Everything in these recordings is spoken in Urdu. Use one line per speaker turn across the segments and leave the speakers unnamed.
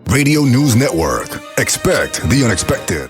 Radio News Network. Expect the unexpected.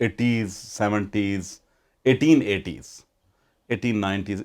80s 70s 1880s 1890s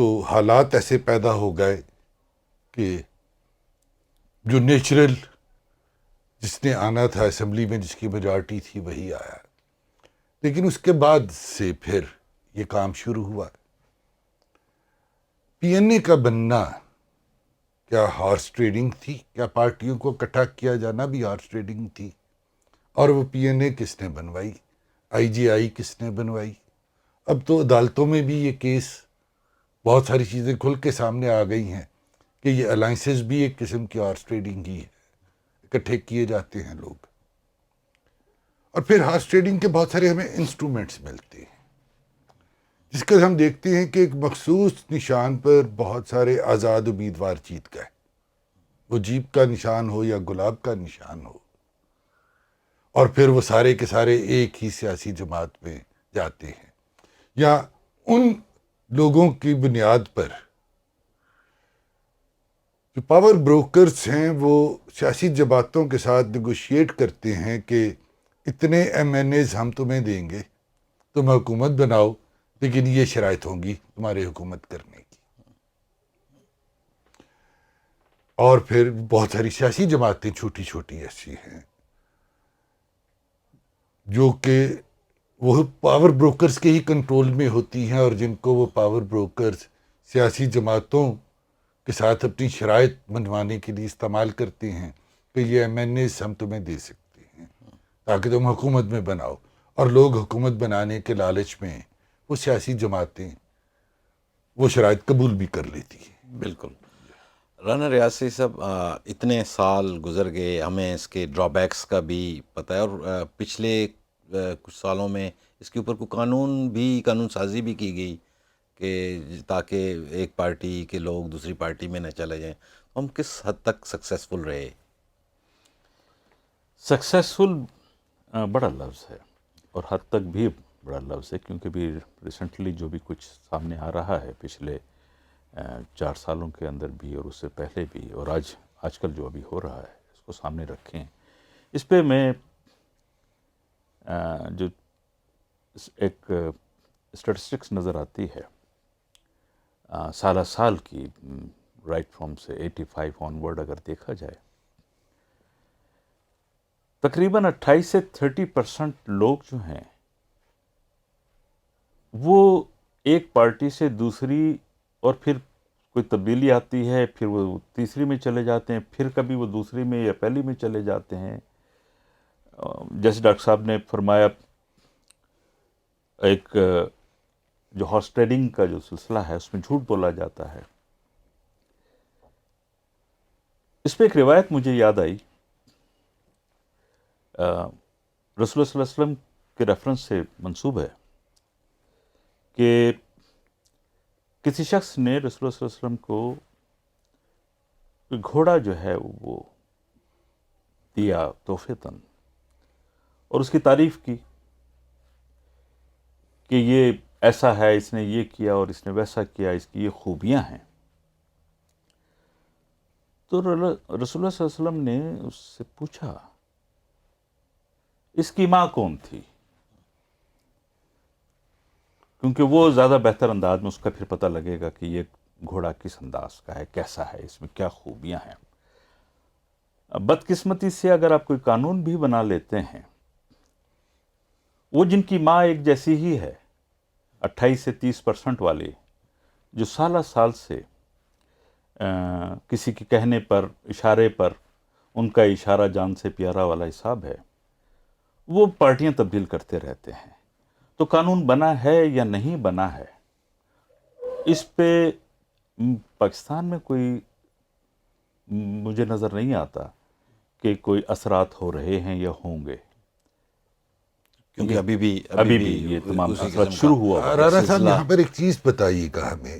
تو حالات ایسے پیدا ہو گئے کہ جو نیچرل جس نے آنا تھا اسمبلی میں، جس کی میجارٹی تھی، وہی آیا. لیکن اس کے بعد سے پھر یہ کام شروع ہوا. پی این اے کا بننا کیا ہارس ٹریڈنگ تھی؟ کیا پارٹیوں کو اکٹھا کیا جانا بھی ہارس ٹریڈنگ تھی؟ اور وہ پی این اے کس نے بنوائی؟ آئی جی آئی کس نے بنوائی؟ اب تو عدالتوں میں بھی یہ کیس، بہت ساری چیزیں کھل کے سامنے آ گئی ہیں کہ یہ الائنسز بھی ایک قسم کی ہارس ٹریڈنگ ہی ہے، اکٹھے کیے جاتے ہیں لوگ. اور پھر ہارس ٹریڈنگ کے بہت سارے ہمیں انسٹرومنٹس ملتے ہیں، جس کا ہم دیکھتے ہیں کہ ایک مخصوص نشان پر بہت سارے آزاد امیدوار جیت گئے، وہ جیپ کا نشان ہو یا گلاب کا نشان ہو، اور پھر وہ سارے کے سارے ایک ہی سیاسی جماعت میں جاتے ہیں، یا ان لوگوں کی بنیاد پر جو پاور بروکرز ہیں وہ سیاسی جماعتوں کے ساتھ نیگوشیٹ کرتے ہیں کہ اتنے ایم این ایز ہم تمہیں دیں گے، تم حکومت بناؤ، لیکن یہ شرائط ہوں گی تمہارے حکومت کرنے کی. اور پھر بہت ساری سیاسی جماعتیں چھوٹی چھوٹی ایسی ہیں جو کہ وہ پاور بروکرز کے ہی کنٹرول میں ہوتی ہیں، اور جن کو وہ پاور بروکرز سیاسی جماعتوں کے ساتھ اپنی شرائط منوانے کے لیے استعمال کرتے ہیں کہ یہ ایم این ایز ہم تمہیں دے سکتے ہیں تاکہ تم حکومت میں بناؤ. اور لوگ حکومت بنانے کے لالچ میں وہ سیاسی جماعتیں وہ شرائط قبول بھی کر لیتی ہیں.
بالکل. رانا ریاض صاحب، اتنے سال گزر گئے، ہمیں اس کے ڈرا بیکس کا بھی پتہ ہے، اور پچھلے کچھ سالوں میں اس کے اوپر کوئی قانون سازی بھی کی گئی کہ تاکہ ایک پارٹی کے لوگ دوسری پارٹی میں نہ چلے جائیں. ہم کس حد تک سکسیسفل رہے؟
سکسیسفل بڑا لفظ ہے، اور حد تک بھی بڑا لفظ ہے، کیونکہ بھی ریسنٹلی جو بھی کچھ سامنے آ رہا ہے پچھلے 4 سالوں کے اندر بھی اور اس سے پہلے بھی، اور آج کل جو ابھی ہو رہا ہے، اس کو سامنے رکھیں. اس پہ میں جو ایک اسٹیٹسٹکس نظر آتی ہے سالہ سال کی، رائٹ فرام سے 85 آن ورڈ اگر دیکھا جائے، تقریباً 28 سے 30% لوگ جو ہیں وہ ایک پارٹی سے دوسری، اور پھر کوئی تبدیلی آتی ہے، پھر وہ تیسری میں چلے جاتے ہیں، پھر کبھی وہ دوسری میں یا پہلی میں چلے جاتے ہیں. جیسے ڈاکٹر صاحب نے فرمایا، ایک جو ہارس ٹریڈنگ کا جو سلسلہ ہے اس میں جھوٹ بولا جاتا ہے. اس پہ ایک روایت مجھے یاد آئی، رسول اللہ صلی اللہ علیہ وسلم کے ریفرنس سے منسوب ہے کہ کسی شخص نے رسول اللہ صلی اللہ علیہ وسلم کو گھوڑا جو ہے وہ دیا تحفۃً، اور اس کی تعریف کی کہ یہ ایسا ہے، اس نے یہ کیا اور اس نے ویسا کیا، اس کی یہ خوبیاں ہیں. تو رسول اللہ صلی اللہ علیہ وسلم نے اس سے پوچھا اس کی ماں کون تھی، کیونکہ وہ زیادہ بہتر انداز میں اس کا پھر پتہ لگے گا کہ یہ گھوڑا کس انداز کا ہے، کیسا ہے، اس میں کیا خوبیاں ہیں. بدقسمتی سے اگر آپ کوئی قانون بھی بنا لیتے ہیں، وہ جن کی ماں ایک جیسی ہی ہے، 28 سے 30% والی، جو سالہ سال سے کسی کے کہنے پر، اشارے پر، ان کا اشارہ جان سے پیارا والا حساب ہے، وہ پارٹیاں تبدیل کرتے رہتے ہیں. تو قانون بنا ہے یا نہیں بنا ہے، اس پہ پاکستان میں کوئی مجھے نظر نہیں آتا کہ کوئی اثرات ہو رہے ہیں یا ہوں گے،
کیونکہ ابھی بھی
یہ تمام اثرات شروع ہوا ہوا ہے.
رانا صاحب یہاں پر ایک چیز بتائیے گا ہمیں،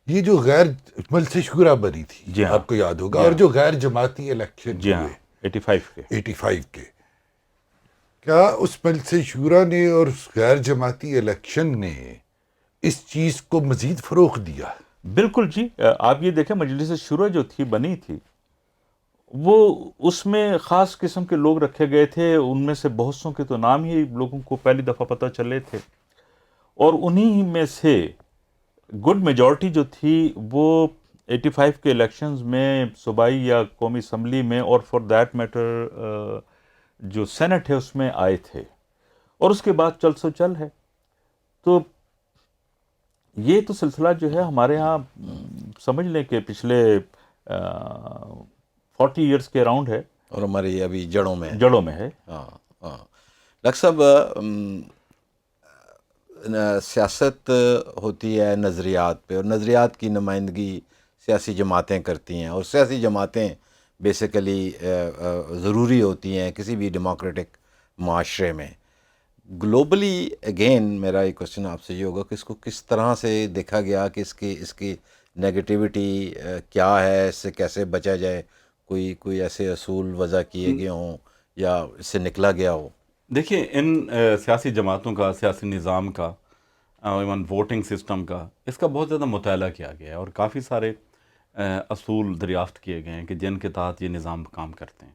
یہ جو غیر مجلس شورا بنی تھی،
جی ہاں،
آپ کو یاد ہوگا، اور جو غیر جماعتی الیکشن
جی ہاں،
85 کے، کیا اس مجلس شورا نے اور اس غیر جماعتی الیکشن نے اس چیز کو مزید فروغ دیا؟
بالکل جی. آپ یہ دیکھیں، مجلس شورا جو تھی، بنی تھی، وہ اس میں خاص قسم کے لوگ رکھے گئے تھے، ان میں سے بہت سوں کے تو نام ہی لوگوں کو پہلی دفعہ پتہ چلے تھے، اور انہی میں سے
گڈ میجورٹی جو تھی وہ 85 کے الیکشنز میں صوبائی یا قومی اسمبلی میں اور فار دیٹ میٹر جو سینٹ ہے اس میں آئے تھے، اور اس کے بعد چل سو چل ہے. تو یہ تو سلسلہ جو ہے ہمارے ہاں سمجھ لیں کہ پچھلے 40 ایئرس کے اراؤنڈ ہے،
اور ہماری ابھی جڑوں میں ہے.
جڑوں میں ہے.
ہاں ہاں. ڈاکٹر صاحب سیاست ہوتی ہے نظریات پہ، اور نظریات کی نمائندگی سیاسی جماعتیں کرتی ہیں، اور سیاسی جماعتیں بیسیکلی ضروری ہوتی ہیں کسی بھی ڈیموکریٹک معاشرے میں. گلوبلی اگین میرا ایک کوشچن آپ سے یہ ہوگا کہ اس کو کس طرح سے دیکھا گیا کہ اس کی نیگیٹیوٹی کیا ہے، اس سے کیسے بچا جائے، کوئی ایسے اصول وضع کیے گئے ہوں یا اس سے نکلا گیا ہو؟
دیکھیں ان سیاسی جماعتوں کا، سیاسی نظام کا، ایون ووٹنگ سسٹم کا، اس کا بہت زیادہ مطالعہ کیا گیا ہے، اور کافی سارے اصول دریافت کیے گئے ہیں کہ جن کے تحت یہ نظام کام کرتے ہیں.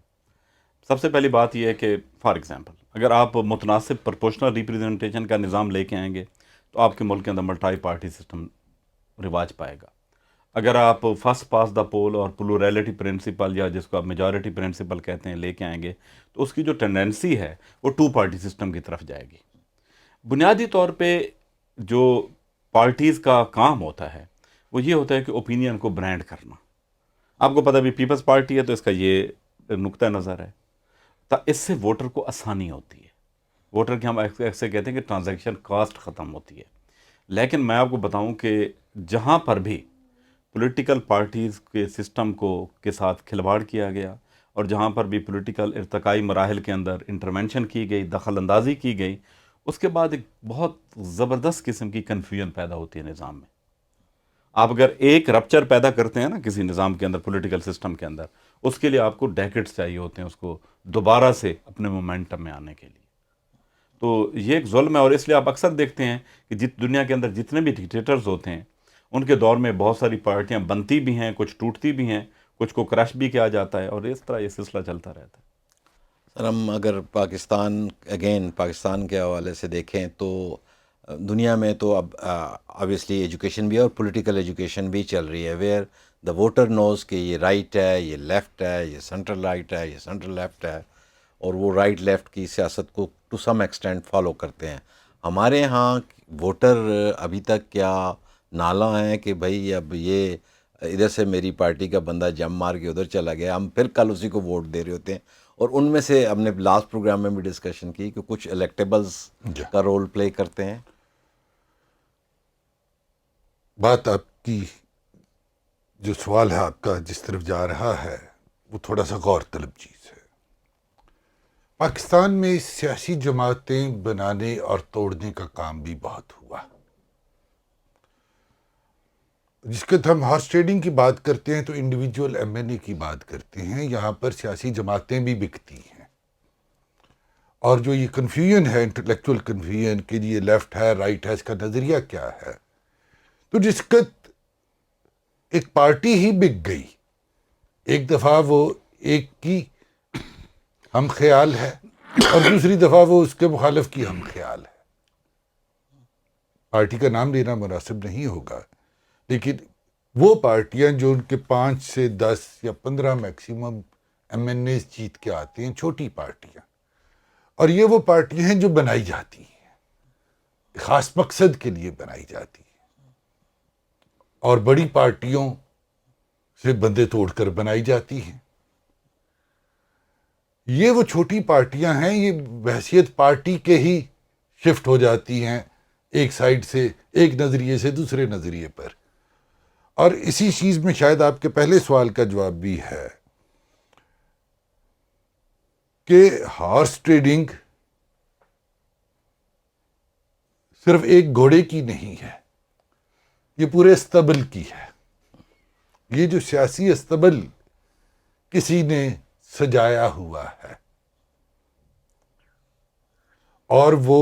سب سے پہلی بات یہ ہے کہ فار ایگزامپل اگر آپ متناسب پرپورشنل ریپریزنٹیشن کا نظام لے کے آئیں گے تو آپ کے ملک کے اندر ملٹائی پارٹی سسٹم رواج پائے گا. اگر آپ فرسٹ پاس دا پول اور پلورلٹی پرنسپل، یا جس کو آپ میجورٹی پرنسپل کہتے ہیں، لے کے آئیں گے تو اس کی جو ٹینڈنسی ہے وہ 2 پارٹی سسٹم کی طرف جائے گی. بنیادی طور پہ جو پارٹیز کا کام ہوتا ہے وہ یہ ہوتا ہے کہ اوپینین کو برانڈ کرنا. آپ کو پتہ بھی پیپلز پارٹی ہے تو اس کا یہ نقطہ نظر ہے، تو اس سے ووٹر کو آسانی ہوتی ہے. ووٹر کی ہم ایسے کہتے ہیں کہ ٹرانزیکشن کاسٹ ختم ہوتی ہے. لیکن میں آپ کو بتاؤں کہ جہاں پر بھی پولیٹیکل پارٹیز کے سسٹم کے ساتھ کھلواڑ کیا گیا، اور جہاں پر بھی پولیٹیکل ارتقائی مراحل کے اندر انٹرونشن کی گئی، دخل اندازی کی گئی، اس کے بعد ایک بہت زبردست قسم کی کنفیوژن پیدا ہوتی ہے نظام میں. آپ اگر ایک رپچر پیدا کرتے ہیں نا کسی نظام کے اندر، پولیٹیکل سسٹم کے اندر، اس کے لیے آپ کو ڈیکڈز چاہیے ہوتے ہیں اس کو دوبارہ سے اپنے مومنٹم میں آنے کے لیے. تو یہ ایک ظلم ہے، اور اس لیے آپ اکثر دیکھتے ہیں کہ دنیا کے اندر جتنے بھی ڈکٹیٹرز ہوتے ہیں ان کے دور میں بہت ساری پارٹیاں بنتی بھی ہیں، کچھ ٹوٹتی بھی ہیں، کچھ کو کرش بھی کیا جاتا ہے، اور اس طرح یہ سلسلہ چلتا رہتا ہے.
سر ہم اگر پاکستان کے حوالے سے دیکھیں تو دنیا میں تو اب آبویسلی ایجوکیشن بھی ہے اور پولیٹیکل ایجوکیشن بھی چل رہی ہے، ویئر دا ووٹر نوز کہ یہ رائٹ ہے، یہ لیفٹ ہے، یہ سینٹرل رائٹ ہے، یہ سینٹرل لیفٹ ہے، اور وہ رائٹ لیفٹ کی سیاست کو ٹو سم ایکسٹینٹ فالو کرتے ہیں. ہمارے ہاں ووٹر ابھی تک کیا نالاں ہیں کہ بھائی اب یہ ادھر سے میری پارٹی کا بندہ جم مار کے ادھر چلا گیا، ہم پھر کل اسی کو ووٹ دے رہے ہوتے ہیں. اور ان میں سے ہم نے لاسٹ پروگرام میں بھی ڈسکشن کی کہ کچھ الیکٹیبلز کا رول پلے کرتے ہیں.
بات آپ کی جو سوال ہے آپ کا جس طرف جا رہا ہے وہ تھوڑا سا غور طلب چیز ہے. پاکستان میں سیاسی جماعتیں بنانے اور توڑنے کا کام بھی بہت ہوا. جس کے ہم ہارس ٹریڈنگ کی بات کرتے ہیں تو انڈیویجول ایم این اے کی بات کرتے ہیں. یہاں پر سیاسی جماعتیں بھی بکتی ہیں، اور جو یہ کنفیوژن ہے، انٹلیکچوئل کنفیوژن کہ یہ لیفٹ ہے رائٹ ہے، اس کا نظریہ کیا ہے، تو جس کا ایک پارٹی ہی بک گئی. ایک دفعہ وہ ایک کی ہم خیال ہے اور دوسری دفعہ وہ اس کے مخالف کی ہم خیال ہے. پارٹی کا نام لینا مناسب نہیں ہوگا، لیکن وہ پارٹیاں جو ان کے 5 سے 10 یا 15 میکسیمم ایم این ایز جیت کے آتے ہیں، چھوٹی پارٹیاں، اور یہ وہ پارٹیاں ہیں جو بنائی جاتی ہیں، خاص مقصد کے لیے بنائی جاتی ہیں، اور بڑی پارٹیوں سے بندے توڑ کر بنائی جاتی ہیں. یہ وہ چھوٹی پارٹیاں ہیں، یہ بحیثیت پارٹی کے ہی شفٹ ہو جاتی ہیں ایک سائڈ سے، ایک نظریے سے دوسرے نظریے پر. اور اسی چیز میں شاید آپ کے پہلے سوال کا جواب بھی ہے کہ ہارس ٹریڈنگ صرف ایک گھوڑے کی نہیں ہے، یہ پورے استبل کی ہے. یہ جو سیاسی استبل کسی نے سجایا ہوا ہے، اور وہ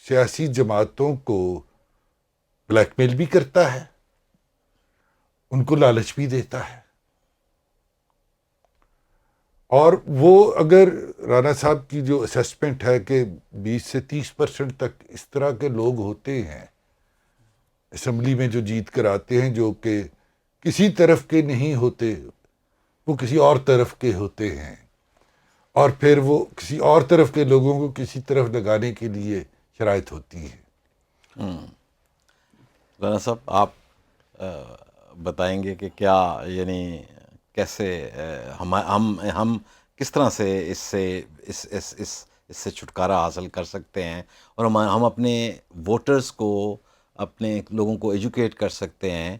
سیاسی جماعتوں کو بلیک میل بھی کرتا ہے، ان کو لالچ بھی دیتا ہے. اور وہ اگر رانا صاحب کی جو اسیسمنٹ ہے کہ 20 سے 30% تک اس طرح کے لوگ ہوتے ہیں اسمبلی میں جو جیت کر آتے ہیں جو کہ کسی طرف کے نہیں ہوتے، وہ کسی اور طرف کے ہوتے ہیں، اور پھر وہ کسی اور طرف کے لوگوں کو کسی طرف لگانے کے لیے شرائط ہوتی ہے۔
رانا صاحب آپ بتائیں گے کہ کیا یعنی کیسے ہم کس طرح سے اس سے چھٹکارا حاصل کر سکتے ہیں، اور ہم اپنے ووٹرز کو، اپنے لوگوں کو ایجوکیٹ کر سکتے ہیں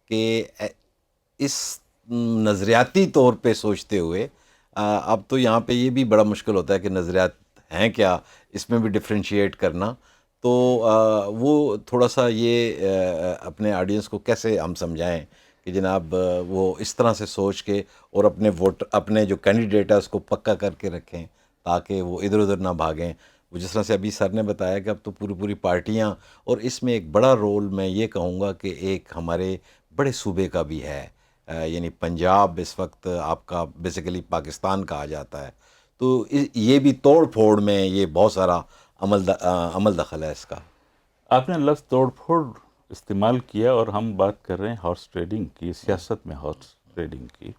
کہ اس نظریاتی طور پہ سوچتے ہوئے، اب تو یہاں پہ یہ بھی بڑا مشکل ہوتا ہے کہ نظریات ہیں کیا، اس میں بھی ڈفرینشیٹ کرنا، تو وہ تھوڑا سا یہ اپنے آڈینس کو کیسے ہم سمجھائیں کہ جناب وہ اس طرح سے سوچ کے اور اپنے جو کینڈیڈیٹ ہے اس کو پکا کر کے رکھیں تاکہ وہ ادھر ادھر نہ بھاگیں۔ وہ جس طرح سے ابھی سر نے بتایا کہ اب تو پوری پارٹیاں، اور اس میں ایک بڑا رول میں یہ کہوں گا کہ ایک ہمارے بڑے صوبے کا بھی ہے، یعنی پنجاب اس وقت آپ کا بیسیکلی پاکستان کہا جاتا ہے، تو یہ بھی توڑ پھوڑ میں یہ بہت سارا عمل دخل ہے اس کا۔
آپ نے لفظ توڑ پھوڑ استعمال کیا، اور ہم بات کر رہے ہیں ہارس ٹریڈنگ کی، سیاست میں ہارس ٹریڈنگ کی،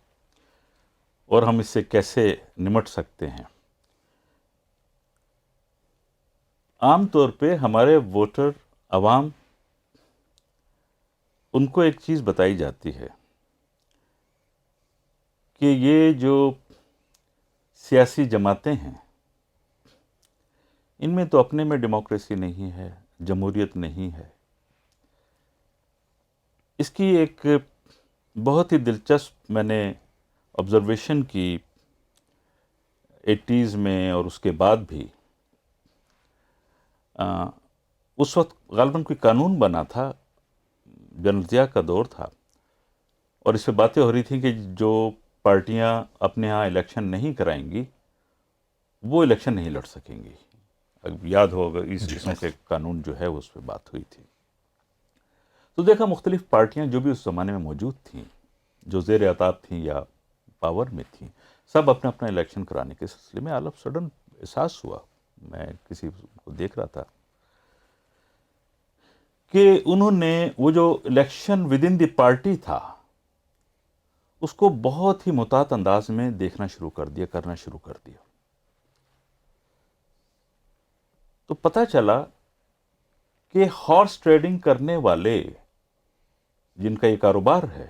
اور ہم اس سے کیسے نمٹ سکتے ہیں۔ عام طور پہ ہمارے ووٹر، عوام، ان کو ایک چیز بتائی جاتی ہے کہ یہ جو سیاسی جماعتیں ہیں، ان میں تو اپنے میں ڈیموکریسی نہیں ہے، جمہوریت نہیں ہے۔ اس کی ایک بہت ہی دلچسپ میں نے آبزرویشن کی 80s میں اور اس کے بعد بھی۔ اس وقت غالباً کوئی قانون بنا تھا، جنرل ضیاء کا دور تھا، اور اس پہ باتیں ہو رہی تھیں کہ جو پارٹیاں اپنے ہاں الیکشن نہیں کرائیں گی وہ الیکشن نہیں لڑ سکیں گی۔ اب یاد ہوگا اس قسم کے قانون جو ہے اس پہ بات ہوئی تھی۔ تو دیکھا مختلف پارٹیاں جو بھی اس زمانے میں موجود تھیں، جو زیر عطاب تھیں یا پاور میں تھیں، سب اپنا اپنا الیکشن کرانے کے سلسلے میں آل آف سڈن احساس ہوا، میں کسی کو دیکھ رہا تھا کہ انہوں نے وہ جو election with in the party تھا اس کو بہت ہی محتاط انداز میں دیکھنا شروع کر دیا، کرنا شروع کر دیا۔ تو پتہ چلا کہ ہارس ٹریڈنگ کرنے والے جن کا یہ کاروبار ہے،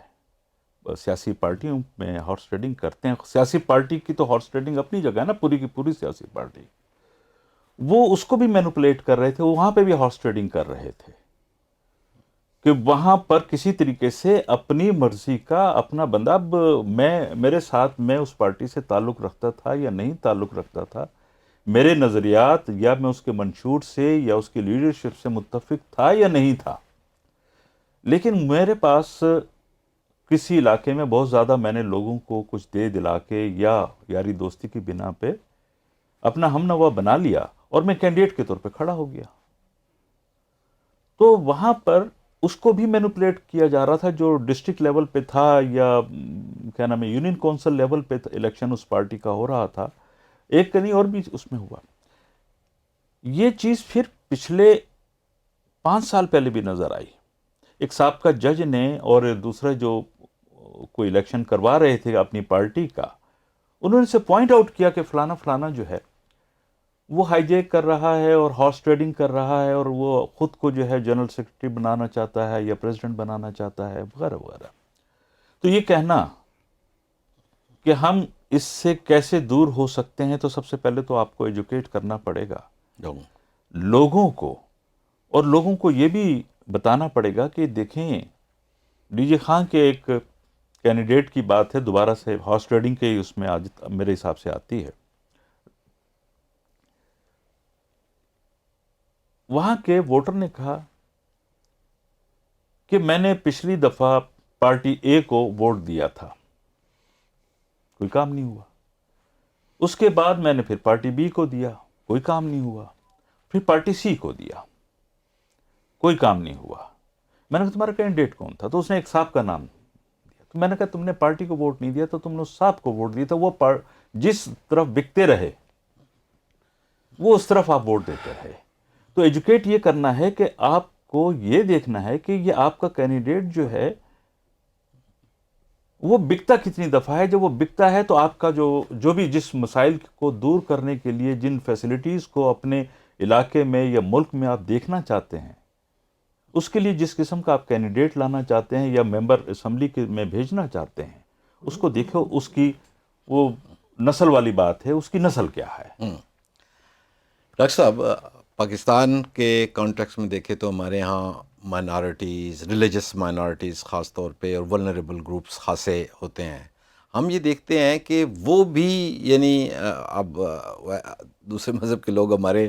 سیاسی پارٹیوں میں ہارس ٹریڈنگ کرتے ہیں، سیاسی پارٹی کی تو ہارس ٹریڈنگ اپنی جگہ ہے نا، پوری کی پوری سیاسی پارٹی، وہ اس کو بھی مینوپولیٹ کر رہے تھے، وہاں پہ بھی ہارس ٹریڈنگ کر رہے تھے کہ وہاں پر کسی طریقے سے اپنی مرضی کا اپنا بندہ، اب میرے ساتھ میں اس پارٹی سے تعلق رکھتا تھا یا نہیں تعلق رکھتا تھا، میرے نظریات یا میں اس کے منشور سے یا اس کی لیڈرشپ سے متفق تھا یا نہیں تھا، لیکن میرے پاس کسی علاقے میں بہت زیادہ میں نے لوگوں کو کچھ دے دلا کے یا یاری دوستی کی بنا پہ اپنا ہم نوا بنا لیا اور میں کینڈیڈیٹ کے طور پہ کھڑا ہو گیا۔ تو وہاں پر اس کو بھی مینوپولیٹ کیا جا رہا تھا، جو ڈسٹرکٹ لیول پہ تھا یا کیا نام ہے یونین کونسل لیول پہ الیکشن اس پارٹی کا ہو رہا تھا، ایک نہیں اور بھی اس میں ہوا۔ یہ چیز پھر پچھلے 5 سال پہلے بھی نظر آئی۔ ایک سابقہ جج نے اور دوسرا جو کوئی الیکشن کروا رہے تھے اپنی پارٹی کا، انہوں نے سے پوائنٹ آؤٹ کیا کہ فلانا فلانا جو ہے وہ ہائی جیک کر رہا ہے اور ہارس ٹریڈنگ کر رہا ہے، اور وہ خود کو جو ہے جنرل سیکرٹری بنانا چاہتا ہے یا پریزیڈنٹ بنانا چاہتا ہے وغیرہ وغیرہ۔ تو یہ کہنا کہ ہم اس سے کیسے دور ہو سکتے ہیں، تو سب سے پہلے تو آپ کو ایجوکیٹ کرنا پڑے گا لوگوں کو، اور لوگوں کو یہ بھی بتانا پڑے گا کہ دیکھیں ڈی جے خان کے ایک کینڈیڈیٹ کی بات ہے، دوبارہ سے ہارس ٹریڈنگ کے اس میں آج میرے حساب سے آتی ہے۔ وہاں کے ووٹر نے کہا کہ میں نے پچھلی دفعہ پارٹی اے کو ووٹ دیا تھا، کوئی کام نہیں ہوا، اس کے بعد میں نے پھر پارٹی بی کو دیا، کوئی کام نہیں ہوا، پھر پارٹی سی کو دیا، کوئی کام نہیں ہوا۔ میں نے کہا تمہارا کینڈیڈیٹ کون تھا؟ تو اس نے ایک صاحب کا نام دیا۔ تو میں نے کہا تم نے پارٹی کو ووٹ نہیں دیا تو تم نے اس صاحب کو ووٹ دیا تھا، وہ جس طرف بکتے رہے وہ اس طرف آپ ووٹ دیتے رہے۔ تو ایجوکیٹ یہ کرنا ہے کہ آپ کو یہ دیکھنا ہے کہ یہ آپ کا کینڈیڈیٹ جو ہے وہ بکتا کتنی دفعہ ہے. جب وہ بکتا ہے تو آپ کا جو بھی جس مسائل کو دور کرنے کے لیے جن فیسلٹیز کو اپنے علاقے میں یا ملک میں آپ دیکھنا چاہتے ہیں, اس کے لیے جس قسم کا آپ کینڈیڈیٹ لانا چاہتے ہیں یا ممبر اسمبلی میں بھیجنا چاہتے ہیں, اس کو دیکھو اس کی وہ نسل والی بات ہے, اس کی نسل کیا ہے.
ڈاکٹر صاحب, پاکستان کے کانٹیکس میں دیکھیں تو ہمارے ہاں مائنارٹیز, ریلیجس مائنارٹیز خاص طور پہ, اور ولنریبل گروپس خاصے ہوتے ہیں. ہم یہ دیکھتے ہیں کہ وہ بھی یعنی اب دوسرے مذہب کے لوگ ہمارے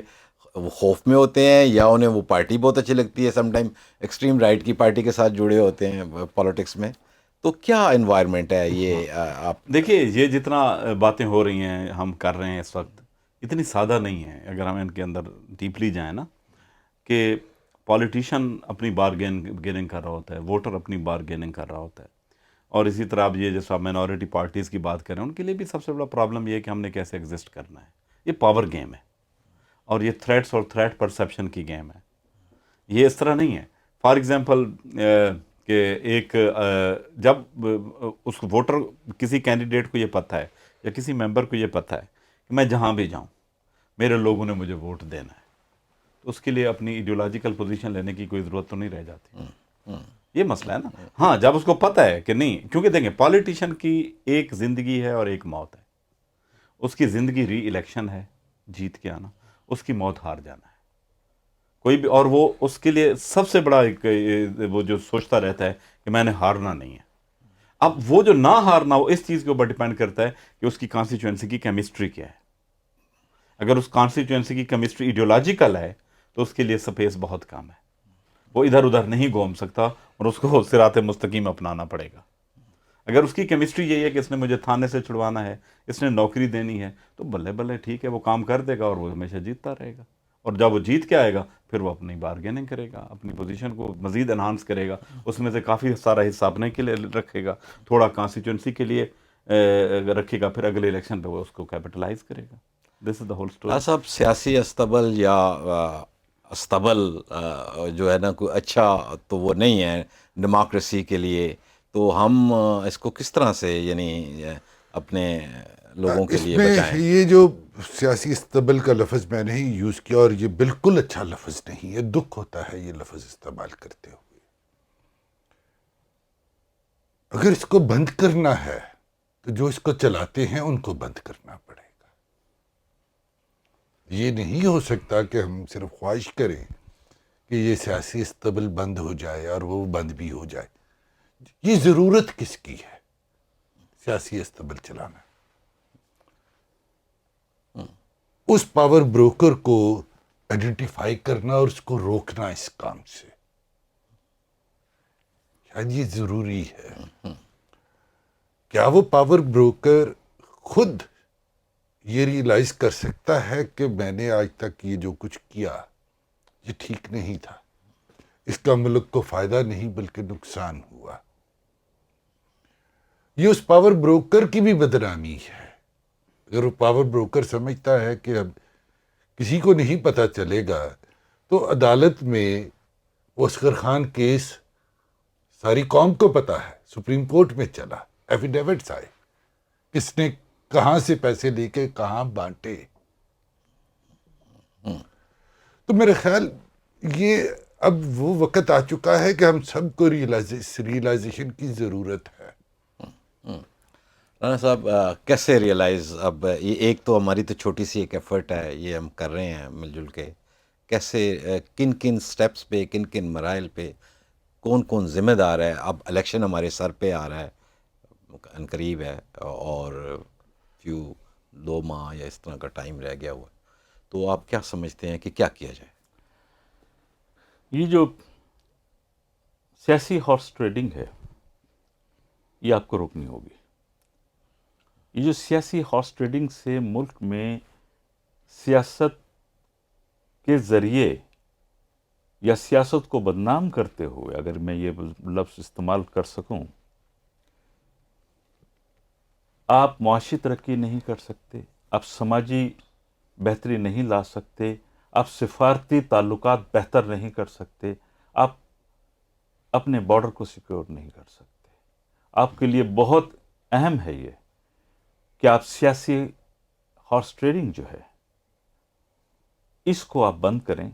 خوف میں ہوتے ہیں, یا انہیں وہ پارٹی بہت اچھی لگتی ہے, سم ٹائم ایکسٹریم رائٹ کی پارٹی کے ساتھ جڑے ہوتے ہیں پالیٹکس میں. تو کیا انوائرمنٹ ہے یہ آپ
دیکھیے, یہ جتنا باتیں ہو رہی ہیں ہم کر رہے ہیں اس وقت, اتنی سادہ نہیں ہے اگر ہم ان کے اندر ڈیپلی جائیں نا, کہ پولیٹیشین اپنی بارگیننگ کر رہا ہوتا ہے, ووٹر اپنی بارگیننگ کر رہا ہوتا ہے, اور اسی طرح اب یہ جیسا مائنورٹی پارٹیز کی بات کریں, ان کے لیے بھی سب سے بڑا پرابلم یہ ہے کہ ہم نے کیسے ایگزسٹ کرنا ہے. یہ پاور گیم ہے, اور یہ تھریٹس اور تھریٹ پرسیپشن کی گیم ہے. یہ اس طرح نہیں ہے. فار ایگزامپل کہ ایک جب اس ووٹر کسی کینڈیڈیٹ کو یہ پتہ ہے یا کسی ممبر کو یہ پتہ ہے کہ میں جہاں بھی جاؤں میرے لوگوں نے مجھے ووٹ دینا ہے, تو اس کے لیے اپنی ایڈیولوجیکل پوزیشن لینے کی کوئی ضرورت تو نہیں رہ جاتی. یہ مسئلہ ہے نا. ہاں, جب اس کو پتہ ہے کہ نہیں, کیونکہ دیکھیں پولیٹیشین کی ایک زندگی ہے اور ایک موت ہے. اس کی زندگی ری الیکشن ہے, جیت کے آنا, اس کی موت ہار جانا ہے کوئی بھی, اور وہ اس کے لیے سب سے بڑا ایک وہ جو سوچتا رہتا ہے کہ میں نے ہارنا نہیں ہے. اب وہ جو نہ ہارنا, وہ اس چیز کے اوپر ڈیپینڈ کرتا ہے کہ اس کی کانسٹیچوئنسی کی کیمسٹری کیا ہے. اگر اس کانسٹیچوئنسی کی کیمسٹری ایڈیولوجیکل ہے تو اس کے لیے سپیس بہت کم ہے, وہ ادھر ادھر نہیں گھوم سکتا, اور اس کو صراط مستقیم اپنانا پڑے گا. اگر اس کی کیمسٹری یہی ہے کہ اس نے مجھے تھانے سے چھڑوانا ہے, اس نے نوکری دینی ہے, تو بلے بلے ٹھیک ہے, وہ کام کر دے گا اور وہ ہمیشہ جیتتا رہے گا. اور جب وہ جیت کے آئے گا پھر وہ اپنی بارگیننگ کرے گا, اپنی پوزیشن کو مزید انہانس کرے گا, اس میں سے کافی سارا حصہ اپنے کے لیے رکھے گا, تھوڑا کانسٹیچوئنسی کے لیے رکھے گا, پھر اگلے الیکشن پہ وہ اس کو کیپٹلائز کرے گا. دس از دا ہول اسٹوری.
صاحب استبل استبل یا استبل جو ہے نا کوئی اچھا تو وہ نہیں ہے ڈیموکریسی کے لیے, تو ہم اس کو کس طرح سے یعنی اپنے لوگوں کے
اس
لیے
میں
بچائیں؟
یہ جو سیاسی استبل کا لفظ میں نے یوز کیا, اور یہ بالکل اچھا لفظ نہیں ہے, دکھ ہوتا ہے یہ لفظ استعمال کرتے ہوئے. اگر اس کو بند کرنا ہے تو جو اس کو چلاتے ہیں ان کو بند کرنا پڑے گا. یہ نہیں ہو سکتا کہ ہم صرف خواہش کریں کہ یہ سیاسی استبل بند ہو جائے اور وہ بند بھی ہو جائے. یہ ضرورت کس کی ہے سیاسی استبل چلانا؟ اس پاور بروکر کو آئیڈینٹیفائی کرنا اور اس کو روکنا اس کام سے, شاید یہ ضروری ہے. کیا وہ پاور بروکر خود یہ ریئلائز کر سکتا ہے کہ میں نے آج تک یہ جو کچھ کیا یہ ٹھیک نہیں تھا, اس کا ملک کو فائدہ نہیں بلکہ نقصان ہوا؟ یہ اس پاور بروکر کی بھی بدنامی ہے. اگر وہ پاور بروکر سمجھتا ہے کہ اب کسی کو نہیں پتہ چلے گا, تو عدالت میں وہ اصغر خان کیس ساری قوم کو پتہ ہے, سپریم کورٹ میں چلا, ایفیڈیوٹس آئے, کس نے کہاں سے پیسے لے کے کہاں بانٹے. تو میرے خیال یہ اب وہ وقت آ چکا ہے کہ ہم سب کو ریئلائزیشن کی ضرورت ہے.
رانا صاحب, کیسے ریئلائز, اب یہ ایک تو ہماری تو چھوٹی سی ایک ایفرٹ ہے, یہ ہم کر رہے ہیں مل جل کے, کیسے کن کن سٹیپس پہ, کن کن مراحل پہ, کون کون ذمہ دار ہے؟ اب الیکشن ہمارے سر پہ آ رہا ہے, ان قریب ہے, اور فیو 2 ماہ یا اس طرح کا ٹائم رہ گیا ہوا ہے, تو آپ کیا سمجھتے ہیں کہ کیا کیا جائے؟
یہ جو سیاسی ہارس ٹریڈنگ ہے یہ آپ کو روکنی ہوگی. یہ جو سیاسی ہارس ٹریڈنگ سے ملک میں سیاست کے ذریعے یا سیاست کو بدنام کرتے ہوئے, اگر میں یہ لفظ استعمال کر سکوں, آپ معاشی ترقی نہیں کر سکتے, آپ سماجی بہتری نہیں لا سکتے, آپ سفارتی تعلقات بہتر نہیں کر سکتے, آپ اپنے بارڈر کو سیکیور نہیں کر سکتے. آپ کے لیے بہت اہم ہے یہ کہ آپ سیاسی ہارس ٹریڈنگ جو ہے اس کو آپ بند کریں.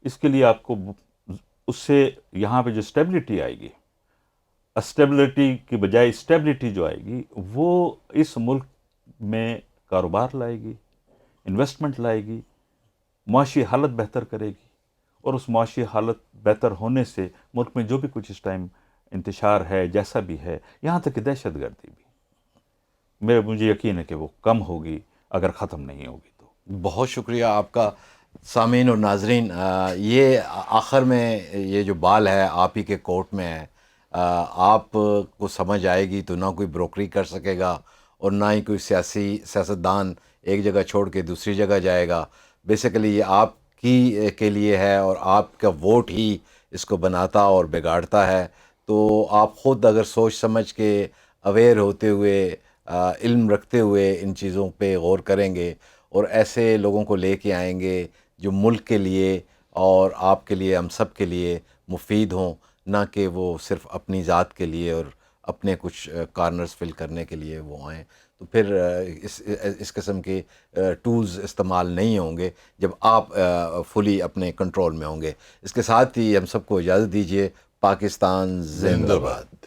اس کے لیے آپ کو اس سے یہاں پہ جو اسٹیبلٹی آئے گی، اسٹیبلٹی کی بجائے اسٹیبلٹی جو آئے گی وہ اس ملک میں کاروبار لائے گی، انویسٹمنٹ لائے گی، معاشی حالت بہتر کرے گی. اور اس معاشی حالت بہتر ہونے سے ملک میں جو بھی کچھ اس ٹائم انتشار ہے، جیسا بھی ہے، یہاں تک کہ دہشت گردی بھی، مجھے یقین ہے کہ وہ کم ہوگی اگر ختم نہیں ہوگی تو.
بہت شکریہ آپ کا. سامعین اور ناظرین، یہ آخر میں یہ جو بال ہے آپ ہی کے کورٹ میں ہے. آپ کو سمجھ آئے گی تو نہ کوئی بروکری کر سکے گا اور نہ ہی کوئی سیاستدان ایک جگہ چھوڑ کے دوسری جگہ جائے گا. بیسیکلی یہ آپ کی کے لیے ہے اور آپ کا ووٹ ہی اس کو بناتا اور بگاڑتا ہے. تو آپ خود اگر سوچ سمجھ کے اویئر ہوتے ہوئے علم رکھتے ہوئے ان چیزوں پہ غور کریں گے اور ایسے لوگوں کو لے کے آئیں گے جو ملک کے لیے اور آپ کے لیے، ہم سب کے لیے مفید ہوں، نہ کہ وہ صرف اپنی ذات کے لیے اور اپنے کچھ کارنرز فل کرنے کے لیے وہ آئیں، تو پھر اس قسم کے ٹولز استعمال نہیں ہوں گے جب آپ فلی اپنے کنٹرول میں ہوں گے. اس کے ساتھ ہی ہم سب کو اجازت دیجیے. پاکستان زندہ باد.